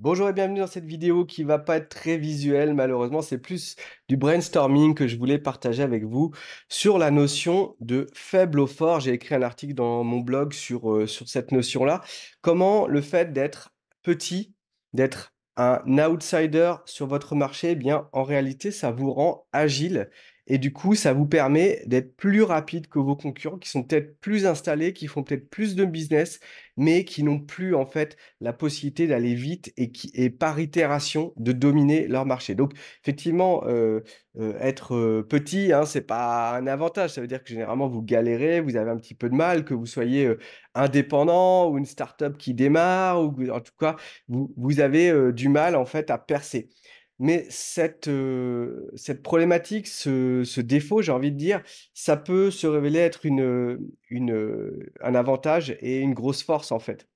Bonjour et bienvenue dans cette vidéo qui va pas être très visuelle malheureusement, c'est plus du brainstorming que je voulais partager avec vous sur la notion de faible au fort. J'ai écrit un article dans mon blog sur cette notion-là. Comment le fait d'être petit, d'être un outsider sur votre marché, eh bien en réalité ça vous rend agile et du coup ça vous permet d'être plus rapide que vos concurrents qui sont peut-être plus installés, qui font peut-être plus de business, mais qui n'ont plus en fait la possibilité d'aller vite et par itération de dominer leur marché. Donc effectivement, être, petit, hein, c'est pas un avantage. Ça veut dire que généralement vous galérez, vous avez un petit peu de mal, que vous soyez, indépendant ou une start-up qui démarre ou en tout cas, vous avez, du mal en fait à percer. Mais cette problématique, ce défaut, j'ai envie de dire, ça peut se révéler être un avantage et une grosse force en fait.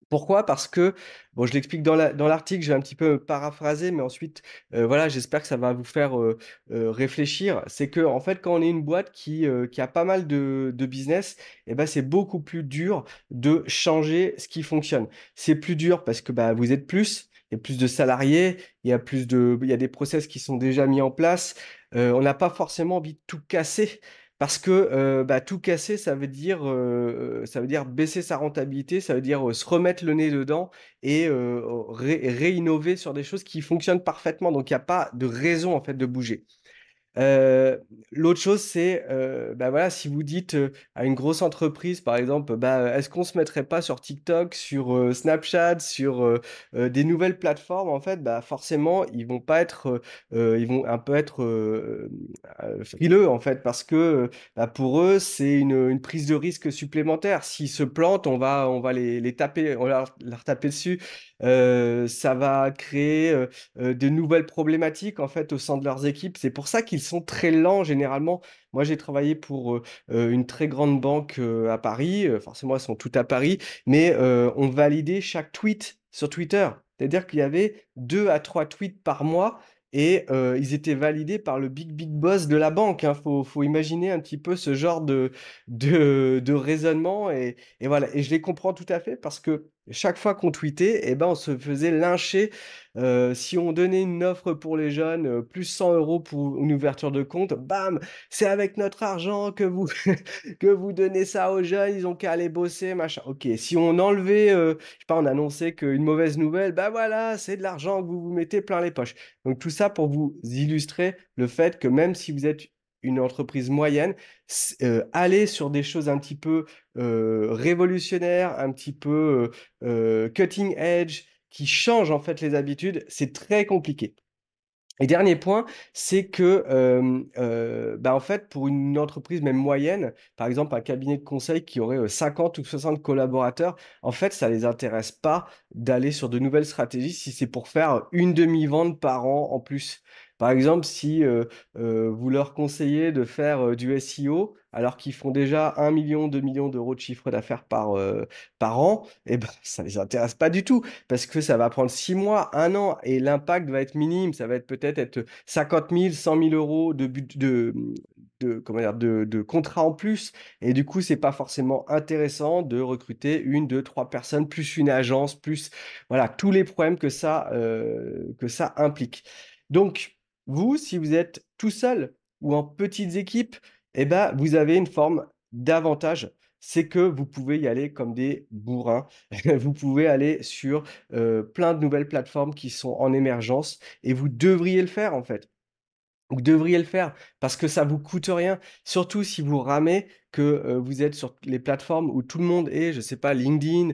Pourquoi? Parce que, bon, je l'explique dans l'article, je vais un petit peu paraphraser, mais ensuite, voilà, j'espère que ça va vous faire, réfléchir. C'est que en fait, quand on est une boîte qui a pas mal de business et ben c'est beaucoup plus dur de changer ce qui fonctionne. C'est plus dur parce que, bah, vous êtes plus, il y a plus de salariés, il y a des process qui sont déjà mis en place. On n'a pas forcément envie de tout casser parce que, bah, tout casser, ça veut dire baisser sa rentabilité, ça veut dire, se remettre le nez dedans et réinnover sur des choses qui fonctionnent parfaitement. Donc il y a pas de raison, en fait, de bouger. Heu, L'autre chose, c'est, bah, voilà, si vous dites, à une grosse entreprise, par exemple, bah, «Est-ce qu'on se mettrait pas sur TikTok, sur, Snapchat, sur, des nouvelles plateformes?» En fait, bah, forcément, ils vont pas être, ils vont un peu être, frileux, en fait, parce que, bah, pour eux, c'est une prise de risque supplémentaire. S'ils se plantent, on va les taper, on va leur taper dessus. Ça va créer, de nouvelles problématiques, en fait, au sein de leurs équipes. C'est pour ça qu'ils sont très lents généralement. Moi, j'ai travaillé pour, une très grande banque, à Paris, forcément elles sont toutes à Paris, mais, on validait chaque tweet sur Twitter. C'est-à-dire qu'il y avait 2 à 3 tweets par mois et ils étaient validés par le big boss de la banque, hein. Faut imaginer un petit peu ce genre de raisonnement et voilà et je les comprends tout à fait parce que chaque fois qu'on tweetait et ben, on se faisait lyncher. Si on donnait une offre pour les jeunes, plus 100 € pour une ouverture de compte, bam! «C'est avec notre argent que vous que vous donnez ça aux jeunes, ils ont qu'à aller bosser, machin». OK, si on enlevait, je sais pas, on annonçait qu'une mauvaise nouvelle, bah, voilà, c'est de l'argent que vous vous mettez plein les poches. Donc tout ça pour vous illustrer le fait que même si vous êtes une entreprise moyenne, aller sur des choses un petit peu, révolutionnaires, un petit peu, cutting edge, qui changent en fait les habitudes, c'est très compliqué. Et dernier point, c'est que, bah, en fait, pour une entreprise même moyenne, par exemple un cabinet de conseil qui aurait, 50 ou 60 collaborateurs, en fait, ça les intéresse pas d'aller sur de nouvelles stratégies si c'est pour faire une demi-vente par an en plus. Par exemple, si, vous leur conseillez de faire, du SEO alors qu'ils font déjà 1 million, 2 millions d'euros de chiffre d'affaires par an et ben, ça les intéresse pas du tout parce que ça va prendre 6 mois, 1 an et l'impact va être minime. Ça va être peut-être 50 000, 100 000 € de comment dire? De contrats en plus et du coup, c'est pas forcément intéressant de recruter une, 2, 3 personnes, plus une agence, plus voilà, tous les problèmes que ça implique. Donc vous, si vous êtes tout seul ou en petites équipes et ben, vous avez une forme d'avantage. C'est que vous pouvez y aller comme des bourrins. Vous pouvez aller sur, plein de nouvelles plateformes qui sont en émergence et vous devriez le faire, en fait. Vous devriez le faire parce que ça vous coûte rien. Surtout si vous ramez que, vous êtes sur les plateformes où tout le monde est, je sais pas, LinkedIn,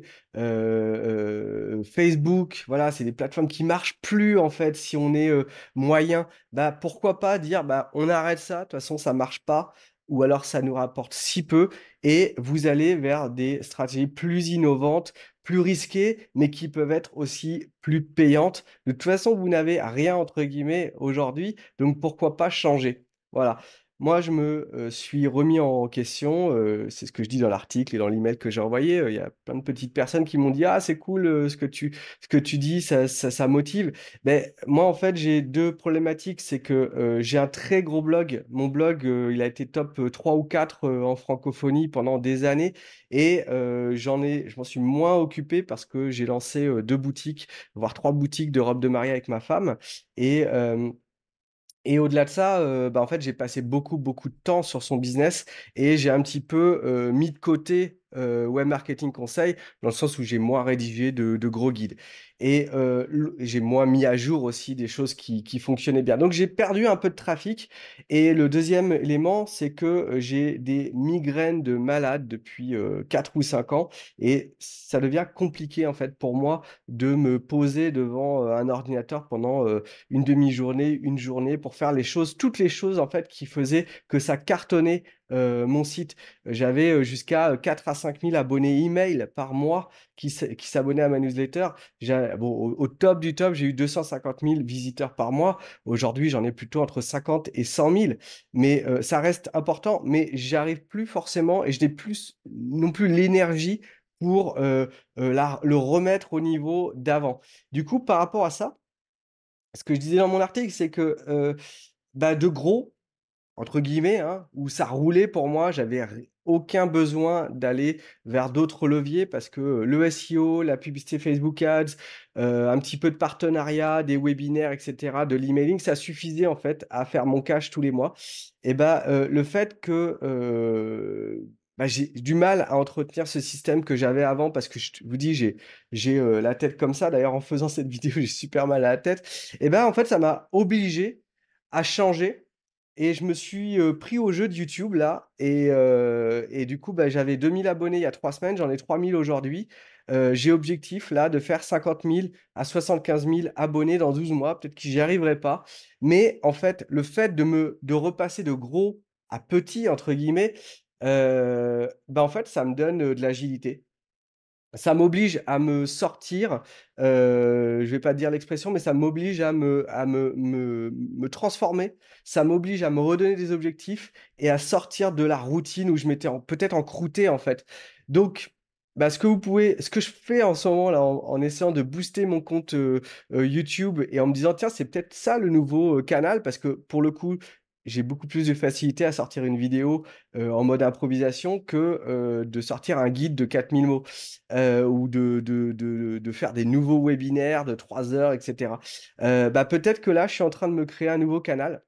Facebook, voilà, c'est des plateformes qui marchent plus en fait si on est, moyen. Bah, pourquoi pas dire: «Bah, on arrête ça, de toute façon ça marche pas ou alors ça nous rapporte si peu» et vous allez vers des stratégies plus innovantes, plus risquées, mais qui peuvent être aussi plus payantes. De toute façon, vous n'avez «rien» entre guillemets aujourd'hui, donc pourquoi pas changer? Voilà. moi, je me, suis remis en question, c'est ce que je dis dans l'article et dans l'email que j'ai envoyé, il y a plein de petites personnes qui m'ont dit: «Ah, c'est cool, ce que tu dis, ça motive». Mais moi, en fait, j'ai 2 problématiques. C'est que, j'ai un très gros blog. Mon blog, il a été top, 3 ou 4, en francophonie pendant des années et je m'en suis moins occupé parce que j'ai lancé, 2 boutiques, voire 3 boutiques de robes de mariée avec ma femme et au-delà de ça, en fait, j'ai passé beaucoup, beaucoup de temps sur son business et j'ai un petit peu, mis de côté, Web Marketing Conseil, dans le sens où j'ai moins rédigé de gros guides et j'ai moins mis à jour aussi des choses qui fonctionnaient bien. Donc j'ai perdu un peu de trafic et le deuxième élément, c'est que, j'ai des migraines de malade depuis, 4 ou 5 ans et ça devient compliqué, en fait, pour moi de me poser devant, un ordinateur pendant, une demi-journée, une journée pour faire toutes les choses en fait qui faisaient que ça cartonnait, mon site. J'avais, jusqu'à, 4 à 5 000 abonnés email par mois qui s'abonnaient à ma newsletter. Au top du top, j'ai eu 250 000 visiteurs par mois. Aujourd'hui, j'en ai plutôt entre 50 et 100 000, mais ça reste important, mais j'arrive plus forcément et je n'ai plus non plus l'énergie pour, la le remettre au niveau d'avant. Du coup, par rapport à ça, ce que je disais dans mon article, c'est que, de gros, entre guillemets, hein, où ça roulait pour moi, j'avais aucun besoin d'aller vers d'autres leviers parce que, le SEO, la publicité Facebook Ads, un petit peu de partenariat, des webinaires et cetera, de l'emailing, ça suffisait en fait à faire mon cash tous les mois et le fait que, j'ai du mal à entretenir ce système que j'avais avant parce que je vous dis, j'ai la tête comme ça. D'ailleurs, en faisant cette vidéo, j'ai super mal à la tête en fait, ça m'a obligé à changer et je me suis, pris au jeu de YouTube là et du coup, j'avais 2 000 abonnés il y a 3 semaines, j'en ai 3 000 aujourd'hui. J'ai objectif là de faire 50 000 à 75 000 abonnés dans 12 mois. Peut-être que j'y arriverai pas, mais en fait, le fait de repasser de «gros» à «petit» entre guillemets, en fait, ça me donne, de l'agilité. Ça m'oblige à me sortir, je vais pas dire l'expression, mais ça m'oblige à me transformer. Ça m'oblige à me redonner des objectifs et à sortir de la routine où je m'étais peut-être encrouté, en fait. Donc, ce que je fais en ce moment là, en essayant de booster mon compte, YouTube et en me disant: «Tiens, c'est peut-être ça le nouveau, canal», parce que pour le coup, j'ai beaucoup plus de facilité à sortir une vidéo, en mode improvisation que, de sortir un guide de 4 000 mots ou de faire des nouveaux webinaires de 3 heures et cetera. Peut-être que là, je suis en train de me créer un nouveau canal,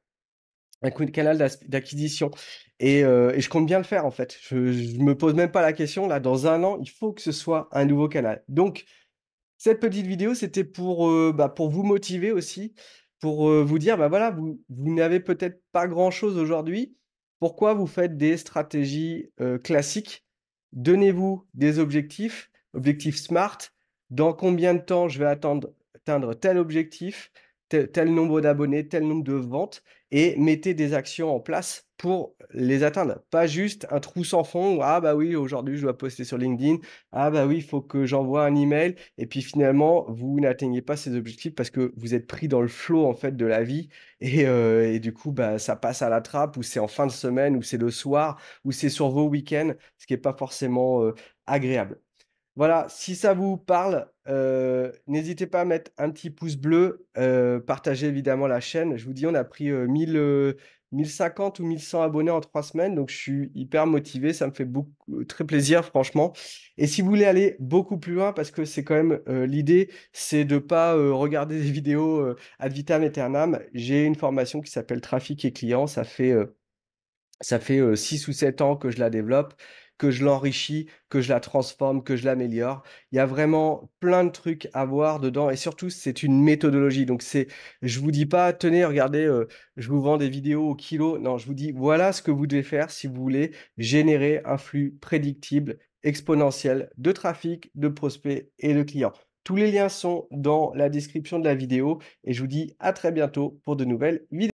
canal d'acquisition et je compte bien le faire, en fait. Je me pose même pas la question, là, dans un an, il faut que ce soit un nouveau canal. Donc cette petite vidéo, c'était pour vous motiver aussi, pour, vous dire, voilà, vous n'avez peut-être pas grand-chose aujourd'hui. Pourquoi vous faites des stratégies, classiques? Donnez-vous des objectifs, objectifs SMART. Dans combien de temps je vais atteindre tel objectif, tel nombre d'abonnés, tel nombre de ventes et mettez des actions en place pour les atteindre. Pas juste un trou sans fond où: «Ah oui, aujourd'hui je dois poster sur LinkedIn. Ah oui, il faut que j'envoie un email» et puis finalement, vous n'atteignez pas ces objectifs parce que vous êtes pris dans le flow, en fait, de la vie et du coup, ça passe à la trappe ou c'est en fin de semaine ou c'est le soir ou c'est sur vos week-ends, ce qui est pas forcément, agréable. Voilà, si ça vous parle, n'hésitez pas à mettre un petit pouce bleu, partagez évidemment la chaîne. Je vous dis, on a pris, 1050 ou 1100 abonnés en 3 semaines, donc je suis hyper motivé, ça me fait beaucoup très plaisir franchement et si vous voulez aller beaucoup plus loin parce que c'est quand même, l'idée, c'est de pas, regarder des vidéos, ad vitam aeternam. J'ai une formation qui s'appelle Trafic et clients, ça fait 6 ou 7 ans que je la développe, que je l'enrichis, que je la transforme, que je l'améliore. Il y a vraiment plein de trucs à voir dedans et surtout, c'est une méthodologie. Donc je vous dis pas: «Tenez, regardez, je vous vends des vidéos au kilo». Non, je vous dis: «Voilà ce que vous devez faire si vous voulez générer un flux prédictible, exponentiel de trafic, de prospects et de clients». Tous les liens sont dans la description de la vidéo et je vous dis à très bientôt pour de nouvelles vidéos.